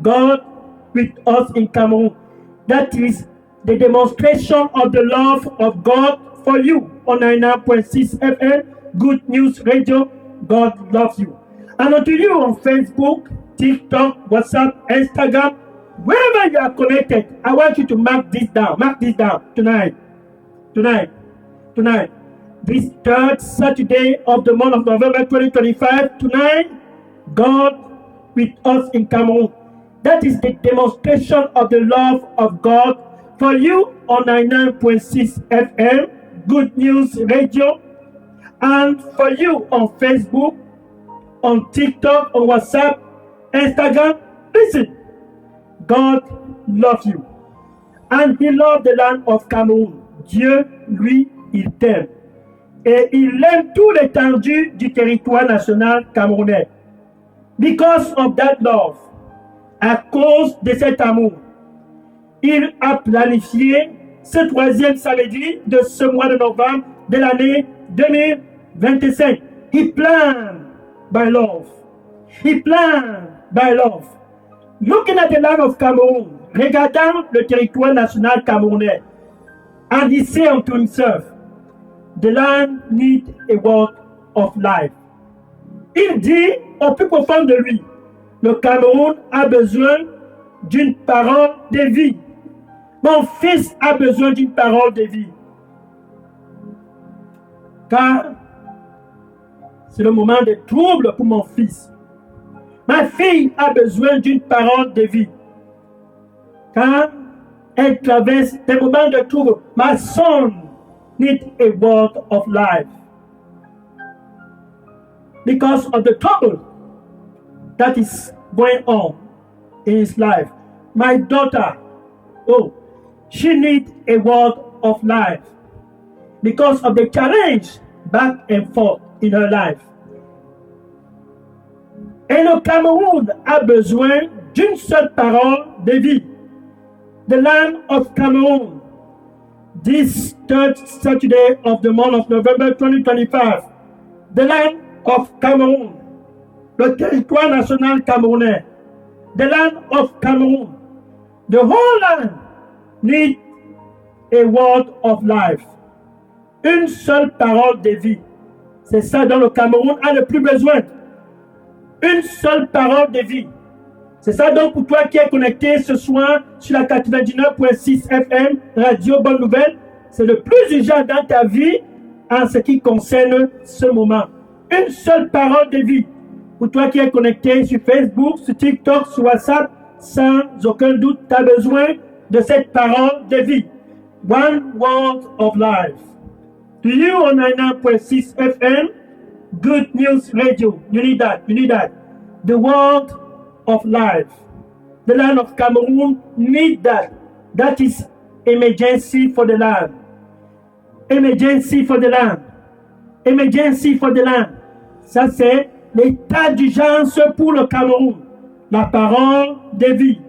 God with us in Cameroon. That is the demonstration of the love of God for you on 99.6 FM, Good News Radio. God loves you. And unto you on Facebook, TikTok, WhatsApp, Instagram, wherever you are connected, I want you to mark this down. Mark this down tonight. Tonight. Tonight. This third Saturday of the month of November 2025. Tonight, God with us in Cameroon. That is the demonstration of the love of God for you on 99.6 FM, Good News Radio, and for you on Facebook, on TikTok, on WhatsApp, Instagram. Listen, God loves you. And He loves the land of Cameroon. Dieu, lui, il t'aime. Et il aime tout l'étendue du territoire national camerounais. Because of that love, à cause de cet amour, il a planifié ce troisième samedi de ce mois de novembre de l'année 2025. He planned by love. He planned by love. Looking at the land of Cameroon, regardant le territoire national camerounais, and he said unto himself, the land needs a word of life. Il dit au plus profond de lui, le Cameroun a besoin d'une parole de vie. Mon fils a besoin d'une parole de vie. Car c'est le moment de trouble pour mon fils. Ma fille a besoin d'une parole de vie. Car elle traverse des moments de trouble. My son needs a word of life. Because of the trouble that is going on in his life. My daughter, she needs a word of life because of the challenge back and forth in her life. Et le Cameroun a besoin d'une seule parole de vie. The land of Cameroon, this third Saturday of the month of November 2025, the land of Cameroon, le territoire national camerounais, the land of Cameroon, the whole land needs a word of life. Une seule parole de vie. C'est ça dont le Cameroun a le plus besoin. Une seule parole de vie. C'est ça donc pour toi qui es connecté ce soir sur la 99.6 FM, Radio Bonne Nouvelle. C'est le plus urgent dans ta vie en ce qui concerne ce moment. Une seule parole de vie. Pour toi qui es connecté sur Facebook, sur TikTok, sur WhatsApp, sans aucun doute, tu as besoin de cette parole de vie. One word of life. To you on 99.6 FM, Good News Radio. You need that. You need that. The word of life. The land of Cameroon need that. That is emergency for the land. Emergency for the land. Emergency for the land. Ça, c'est l'état d'urgence pour le Cameroun. La parole de vie.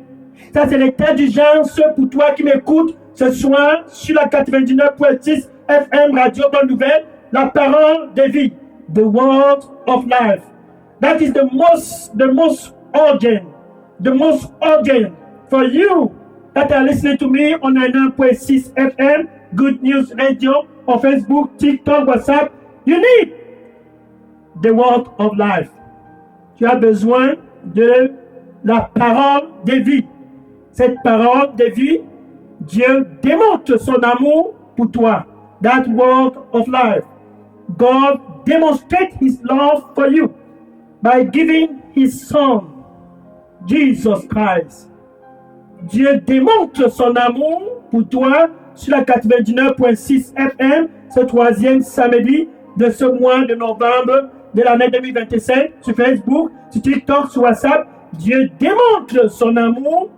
Ça, c'est l'état d'urgence pour toi qui m'écoutes ce soir sur la 99.6 FM Radio Bonne Nouvelle. La parole de vie. The word of life. That is the most urgent for you that are listening to me on 99.6 FM, Good News Radio, on Facebook, TikTok, WhatsApp. You need the word of life. Tu as besoin de la parole de vie. Cette parole de vie, Dieu démontre son amour pour toi. That word of life. God demonstrates His love for you by giving His Son, Jesus Christ. Dieu démontre son amour pour toi sur la 99.6 FM, ce troisième samedi de ce mois de novembre de l'année 2025, sur Facebook, sur TikTok, sur WhatsApp. Dieu démontre son amour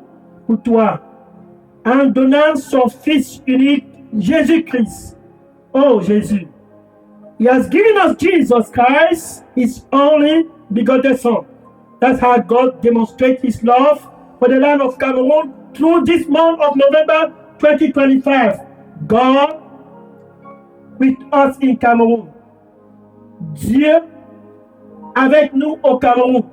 pour toi en donnant son Fils unique, Jésus-Christ. Oh Jésus. He has given us Jesus Christ, His only begotten Son. That's how God demonstrates His love for the land of Cameroon through this month of November 2025. God with us in Cameroon. Dieu avec nous au Cameroun.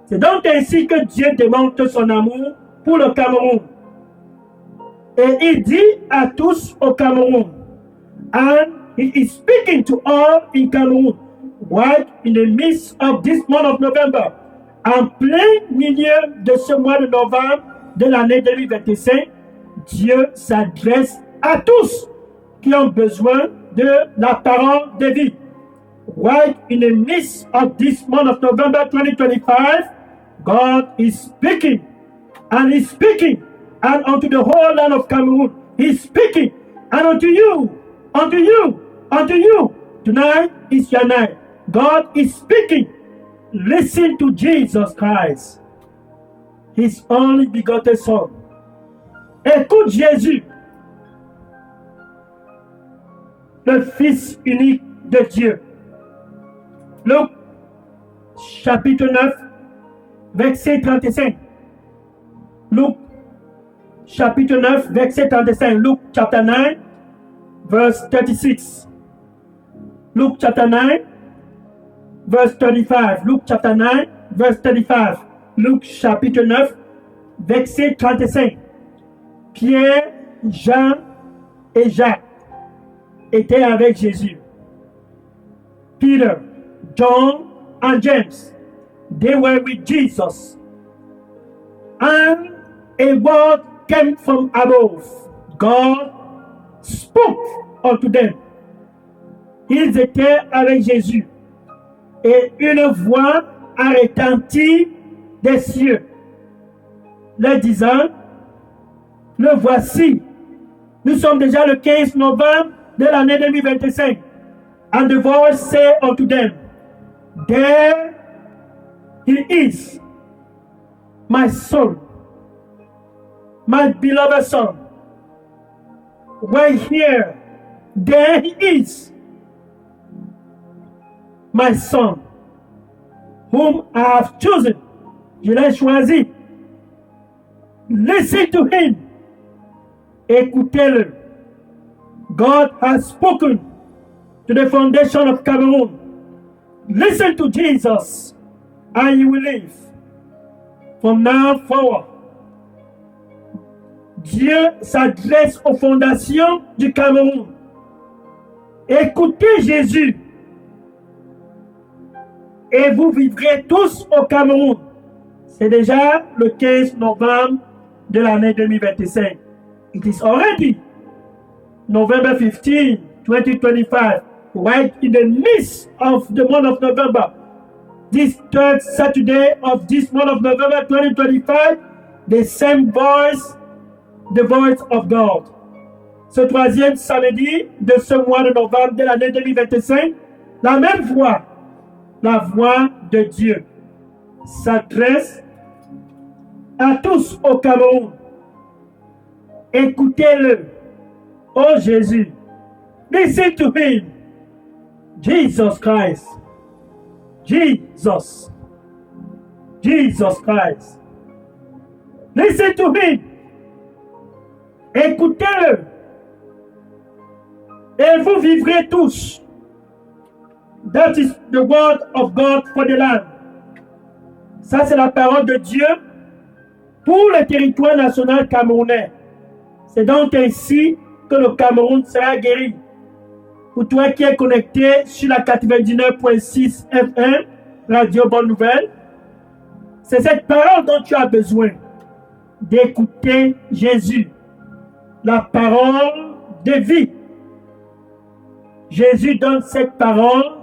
C'est donc ainsi que Dieu démontre son amour pour le Cameroun. Et il dit à tous au Cameroun, and he is speaking to all in Cameroon, right in the midst of this month of November, en plein milieu de ce mois de novembre de l'année 2025, Dieu s'adresse à tous qui ont besoin de la parole de vie. Right in the midst of this month of November 2025, God is speaking, and He's speaking, and unto the whole land of Cameroon, He's speaking, and unto you, unto you, unto you. Tonight is your night. God is speaking. Listen to Jesus Christ, His only begotten Son. Écoute Jésus, le Fils unique de Dieu. Luc chapitre 9, verset 35. Luc chapitre 9, verset 35. Luke chapter 9, verse 36. Luke chapter 9, verse 35. Luke chapter 9, verse 35. Luc chapitre 9, verset 35. Pierre, Jean et Jacques étaient avec Jésus. Peter, John, and James, they were with Jesus. And a word came from above. God spoke unto them. Ils étaient avec Jésus. Et une voix a retenti des cieux, leur disant, le voici, nous sommes déjà le 15 novembre de l'année 2025. And the voice said unto them, there he is, my son, my beloved son. Right here, there he is, my son, whom I have chosen. Je l'ai choisi. Listen to him. Écoutez-le. God has spoken to the foundation of Cameroon. Listen to Jesus, and you will live. From now forward, Dieu s'adresse aux fondations du Cameroun. Écoutez Jésus, et vous vivrez tous au Cameroun. C'est déjà le 15 novembre de l'année 2025. It is already November 15, 2025, right in the midst of the month of November. This third Saturday of this month of November 2025, the same voice, the voice of God. Ce troisième samedi de ce mois de novembre de l'année 2025, la même voix, la voix de Dieu, s'adresse à tous au Cameroun. Écoutez-le, oh Jésus. Listen to him, Jesus Christ. Jesus. Jesus Christ. Listen to him. Écoutez-le. Et vous vivrez tous. That is the word of God for the land. Ça, c'est la parole de Dieu pour le territoire national camerounais. C'est donc ainsi que le Cameroun sera guéri. Pour toi qui es connecté sur la 99.6 FM, Radio Bonne Nouvelle, c'est cette parole dont tu as besoin d'écouter Jésus, la parole de vie. Jésus donne cette parole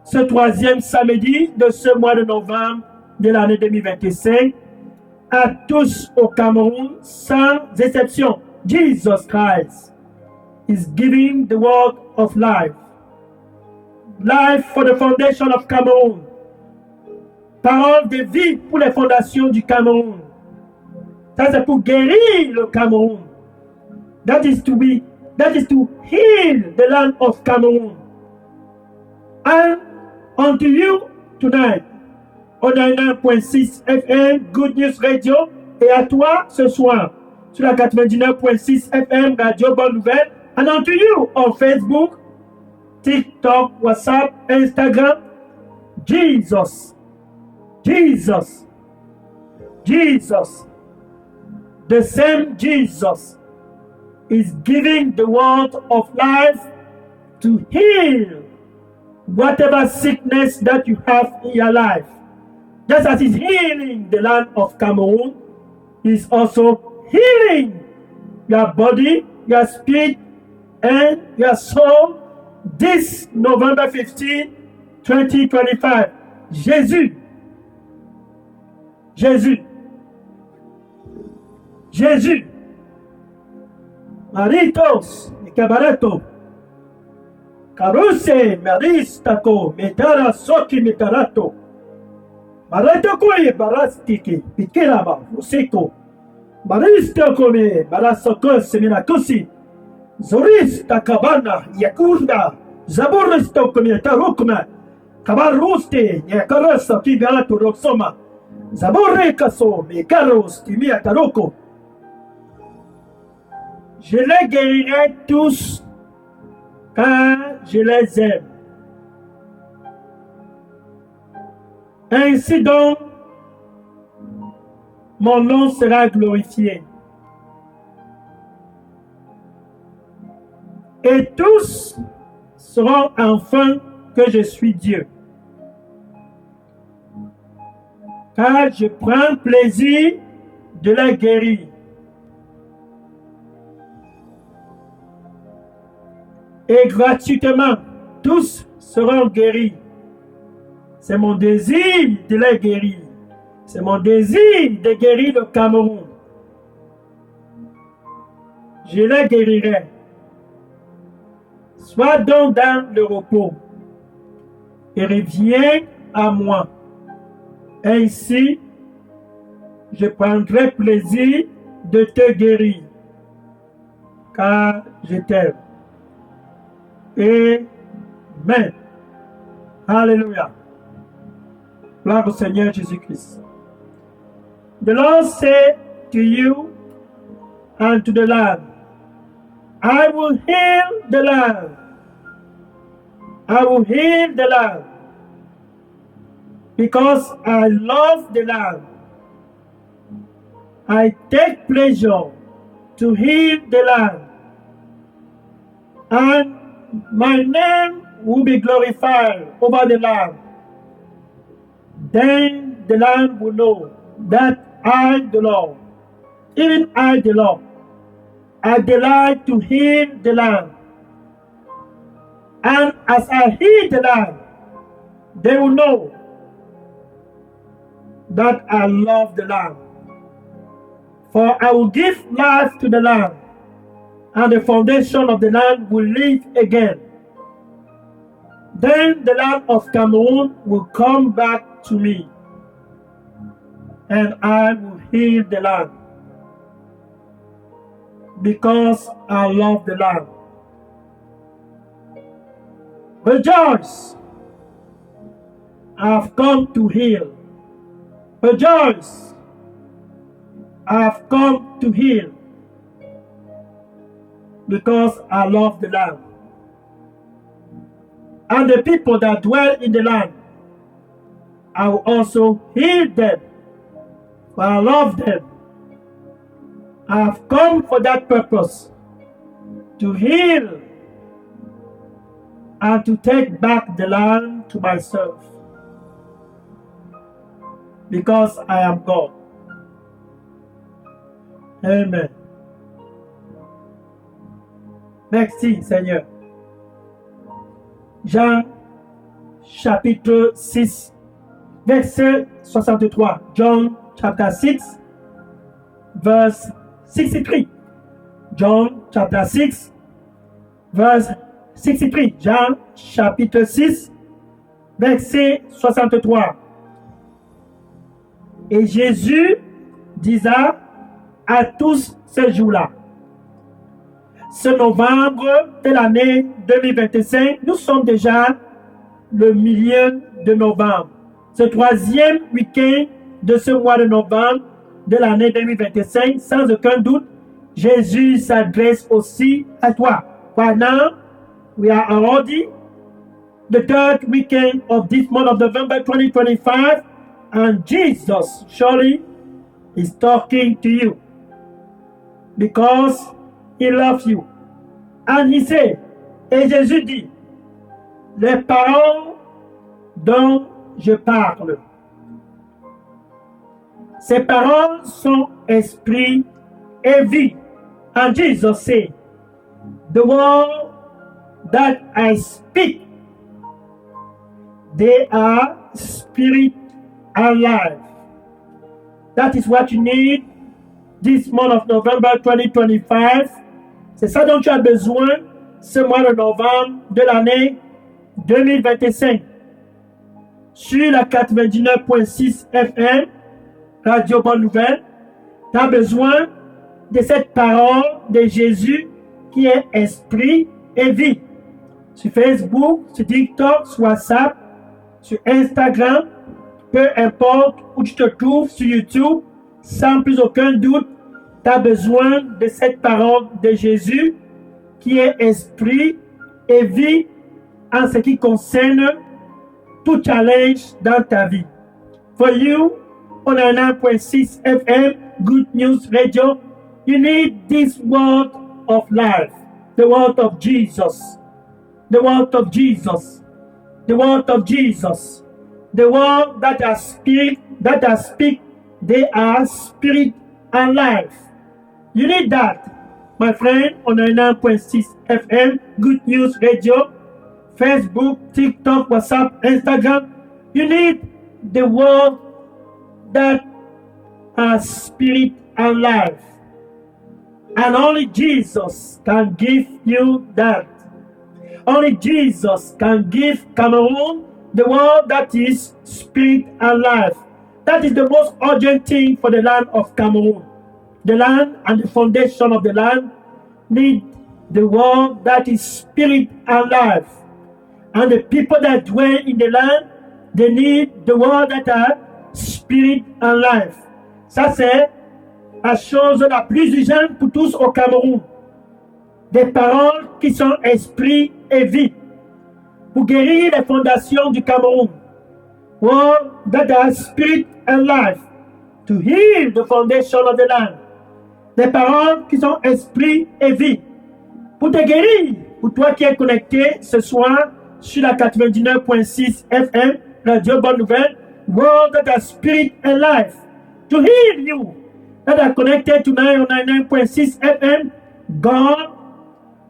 ce troisième samedi de ce mois de novembre de l'année 2025 à tous au Cameroun sans exception. Jesus Christ is giving the word of life. Life for the foundation of Cameroon. Parole de vie pour les fondations du Cameroun. Ça, c'est pour guérir le Cameroun. That is to heal the land of Cameroon. And unto you tonight, on 99.6 FM, Good News Radio, et à toi ce soir, sur la 99.6 FM, Radio Bonne Nouvelle, and unto you on Facebook, TikTok, WhatsApp, Instagram, Jesus, Jesus, Jesus, the same Jesus, is giving the word of life to heal whatever sickness that you have in your life. Just as He's healing the land of Cameroon, He's also healing your body, your spirit, and your soul this November 15, 2025. Jésus, Jésus, Jésus, Maritos, Cabareto, Caruse, Maristako, Metara, Soki, Metarato, Maratokoi, Barastiki, Pikiraba, Usiko, Maristokome, Barasoko, Seminakusi, Zorista, Cabana, Yakuda, Zaboristokome, Tarukma, Kabaruste, Yakarasa, Kibarato, Roxoma, Zabore Kaso, Mekaros, Timia Taroko. Je les guérirai tous car je les aime. Ainsi donc, mon nom sera glorifié. Et tous sauront enfin que je suis Dieu. Car je prends plaisir de les guérir. Et gratuitement, tous seront guéris. C'est mon désir de les guérir. C'est mon désir de guérir le Cameroun. Je les guérirai. Sois donc dans le repos et reviens à moi. Ainsi, je prendrai plaisir de te guérir, car je t'aime. Amen. Alléluia. Gloire au Seigneur Jésus-Christ. The Lord said to you and to the land, I will heal the land. I will heal the land. Because I love the land. I take pleasure to heal the land. And my name will be glorified over the land. Then the land will know that I, the Lord, even I, the Lord, I delight to heal the land. And as I heal the land, they will know that I love the land. For I will give life to the land, and the foundation of the land will live again. Then the land of Cameroon will come back to me, and I will heal the land, because I love the land. Rejoice! I have come to heal. Rejoice! I have come to heal, because I love the land. And the people that dwell in the land, I will also heal them, for I love them. I have come for that purpose, to heal and to take back the land to myself, because I am God. Amen. Merci Seigneur. Jean chapitre 6, verset 63. John chapter 6, verse 63. John chapter 6, verse 63. Jean chapitre 6, verset 63. Et Jésus disa à tous ces jours-là, ce novembre de l'année 2025, nous sommes déjà le milieu de novembre. Ce troisième week-end de ce mois de novembre de l'année 2025, sans aucun doute, Jésus s'adresse aussi à toi. Right now, we are already the third weekend of this month of November 2025, and Jesus surely He's talking to you because he loves you. And he said, et Jésus dit, les paroles dont je parle, ces paroles sont esprit et vie. And Jesus said, the word that I speak, they are spirit and life. That is what you need this month of November 2025. C'est ça dont tu as besoin ce mois de novembre de l'année 2025. Sur la 99.6 FM, Radio Bonne Nouvelle, tu as besoin de cette parole de Jésus qui est esprit et vie. Sur Facebook, sur TikTok, sur WhatsApp, sur Instagram, peu importe où tu te trouves, sur YouTube, sans plus aucun doute, tu as besoin de cette parole de Jésus qui est esprit et vie en ce qui concerne tout challenge dans ta vie. For you, on 9.6 FM, Good News Radio, you need this word of life, the word of Jesus, the word of Jesus, the word of Jesus, the word that are spirit, that are speak, they are spirit and life. You need that, my friend, on 9.6 FM, Good News Radio, Facebook, TikTok, WhatsApp, Instagram. You need the word that are spirit and life. And only Jesus can give you that. Only Jesus can give Cameroon the word that is spirit and life. That is the most urgent thing for the land of Cameroon. The land and the foundation of the land need the word that is spirit and life. And the people that dwell in the land, they need the word that are spirit and life. Ça, c'est la chose la plus urgente pour tous au Cameroun. Des paroles qui sont esprit et vie. Pour guérir les fondations du Cameroun. Word that are spirit and life. To heal the foundation of the land. Des paroles qui sont esprit et vie. Pour te guérir, pour toi qui es connecté ce soir sur la 99.6 FM, Radio Bonne Nouvelle, Word that are spirit and life. To heal you that are connected to 99.6 FM, God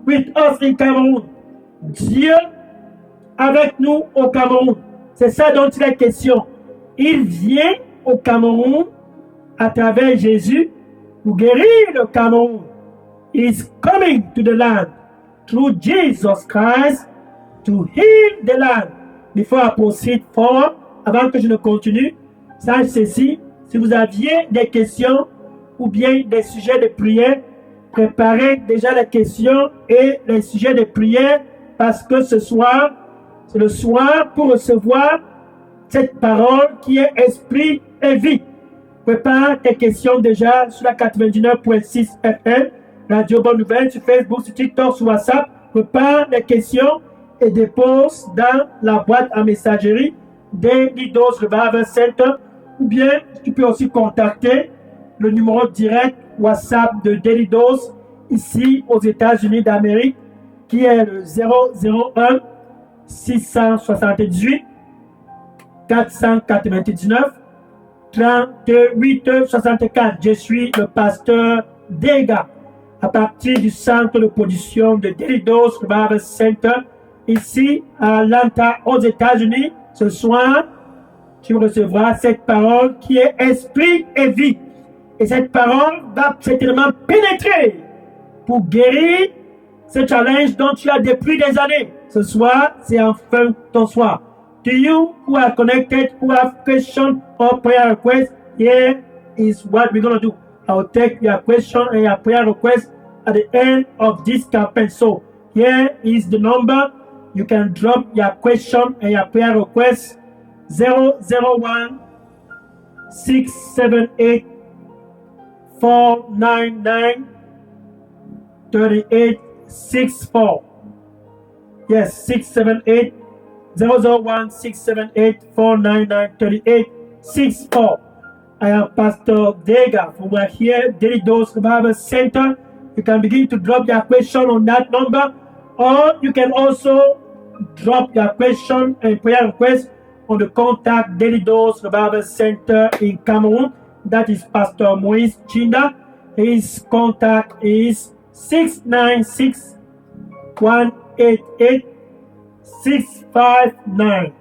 with us in Cameroun. Dieu avec nous au Cameroun. C'est ça dont il est question. Il vient au Cameroun à travers Jésus pour guérir le Cameroun. He is coming to the land through Jesus Christ to heal the land. Before I proceed forward, avant que je ne continue, sache ceci, si vous aviez des questions ou bien des sujets de prière, préparez déjà les questions et les sujets de prière parce que ce soir, c'est le soir pour recevoir cette parole qui est esprit et vie. Prépare tes questions déjà sur la 99.6 FM, Radio Bonne Nouvelle, sur Facebook, sur TikTok, sur WhatsApp. Prépare les questions et dépose dans la boîte à messagerie des Leaders Revival Center. Ou bien, tu peux aussi contacter le numéro direct WhatsApp de Delidos ici aux États-Unis d'Amérique, qui est le 001 678 499 38 64. Je suis le pasteur Dega à partir du centre de production de Delidos Revival Center ici à Atlanta aux États-Unis. Ce soir, tu recevras cette parole qui est esprit et vie. Et cette parole va certainement pénétrer pour guérir ce challenge dont tu as depuis des années. Ce soir, c'est enfin ton soir. To you who are connected, who have questions or prayer requests, here is what we're going to do. I will take your question and your prayer request at the end of this campaign. So here is the number. You can drop your question and your prayer request 001 678 499 3864. Yes, 678 001 678 499 3864. I am Pastor Dega from right here, Daily Dose Revival Center. You can begin to drop your question on that number, or you can also drop your question and prayer request on the contact Daily Dose Revival Center in Cameroon. That is Pastor Moise Chinda. His contact is 696-188-659.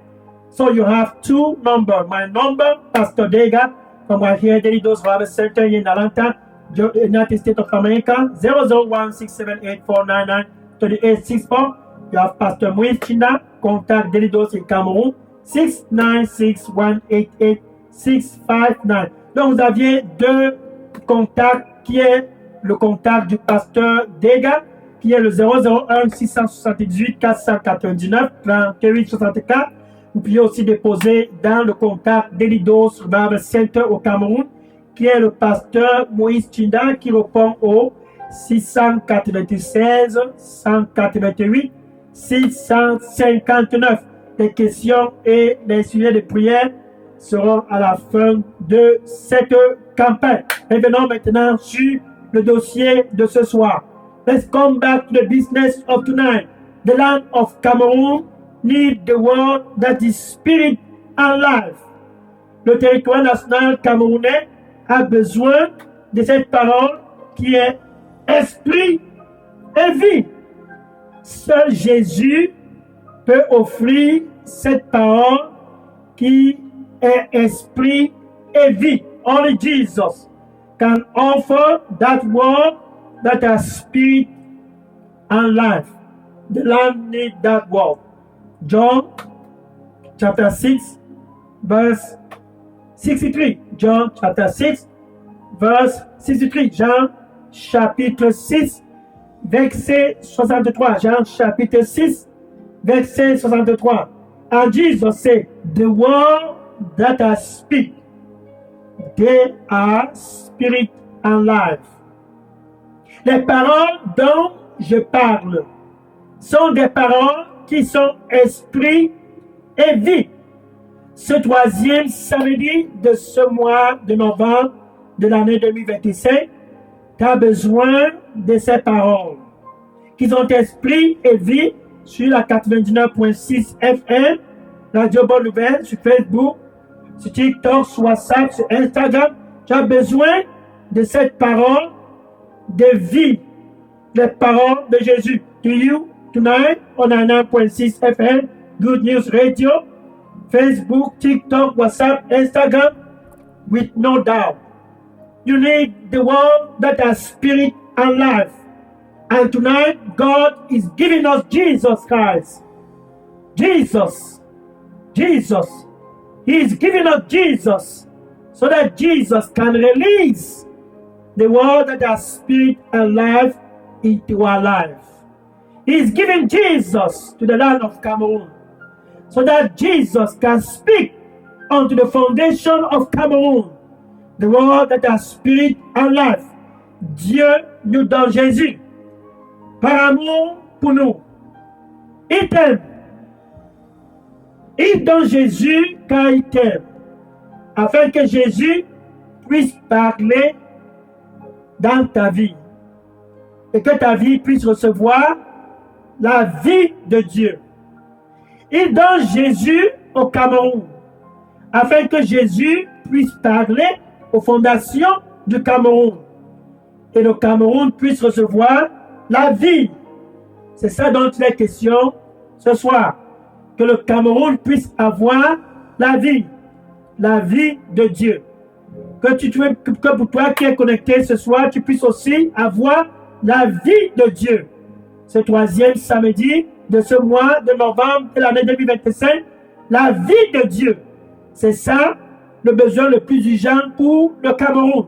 So you have two numbers. My number, Pastor Dega, from right here, Daily Dose Revival Center in Atlanta, United States of America, 001-678-499-3864. You have Pastor Moise Chinda, contact Daily Dose in Cameroun, 696-188-659. Donc vous aviez deux contacts, qui est le contact du pasteur Dega, qui est le 001-678-499-3864. Vous pouvez aussi déposer dans le contact Daily Dose Revival Center au Cameroun, qui est le pasteur Moïse Chinda, qui répond au 696 188 659. Les questions et les sujets de prière seront à la fin de cette campagne. Revenons maintenant sur le dossier de ce soir. Let's come back to the business of tonight. The land of Cameroon need the word that is spirit and life. Le territoire national camerounais a besoin de cette parole qui est esprit et vie. Seul Jésus peut offrir cette parole qui est esprit et vie. Only Jesus can offer that word that has spirit and life. The land needs that word. John chapter 6 verse 63. John chapter 6 verse 63. Jean chapitre 6 verset 63. Jean chapitre 6 verset 63. And Jesus said, the word that I speak, they are spirit and life. Les paroles dont je parle sont des paroles qui sont esprit et vie. Ce troisième samedi de ce mois de novembre de l'année 2025, tu as besoin de ces paroles qui sont esprit et vie sur la 99.6 FM, Radio Bonne Nouvelle, sur Facebook, sur TikTok, sur WhatsApp, sur Instagram. Tu as besoin de cette parole de vie, les paroles de Jésus. To you, tonight, on 99.6 FM, Good News Radio, Facebook, TikTok, WhatsApp, Instagram, with no doubt. You need the word that has spirit and life. And tonight, God is giving us Jesus Christ. Jesus. He is giving us Jesus so that Jesus can release the word that has spirit and life into our life. He is giving Jesus to the land of Cameroon so that Jesus can speak unto the foundation of Cameroon the word that has spirit and life. Dieu nous donne Jésus par amour pour nous. Il t'aime. Il donne Jésus car il t'aime, afin que Jésus puisse parler dans ta vie et que ta vie puisse recevoir la vie de Dieu. Il donne Jésus au Cameroun, afin que Jésus puisse parler aux fondations du Cameroun et le Cameroun puisse recevoir la vie. C'est ça dont il est question ce soir. Que le Cameroun puisse avoir la vie de Dieu. Que pour toi qui es connecté ce soir, tu puisses aussi avoir la vie de Dieu. Ce troisième samedi de ce mois de novembre de l'année 2025, la vie de Dieu. C'est ça le besoin le plus urgent pour le Cameroun.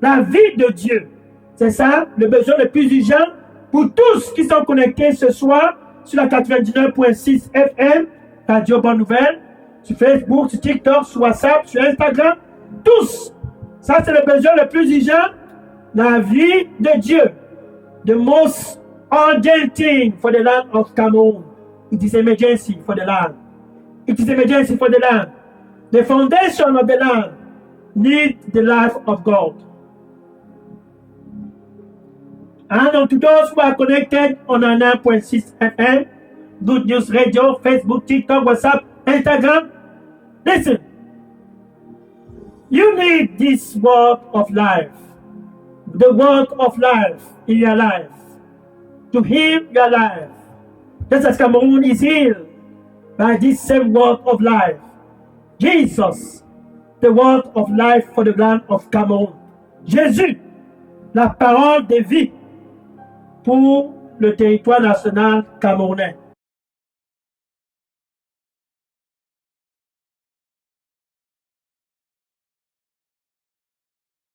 La vie de Dieu. C'est ça le besoin le plus urgent pour tous qui sont connectés ce soir sur la 99.6 FM, Radio Bonne Nouvelle, sur Facebook, sur TikTok, sur WhatsApp, sur Instagram. Tous. Ça, c'est le besoin le plus urgent. La vie de Dieu. The most urgent thing for the land of Cameroon. It is emergency for the land. It is emergency for the land. The foundation of the land need the life of God. And to those who are connected on 9.6 FM, Good News Radio, Facebook, TikTok, WhatsApp, Instagram, listen. You need this word of life, the word of life in your life, to heal your life. Just as Cameroon is healed by this same word of life. Jesus, the word of life for the land of Cameroun. Jésus, la parole de vie pour le territoire national camerounais.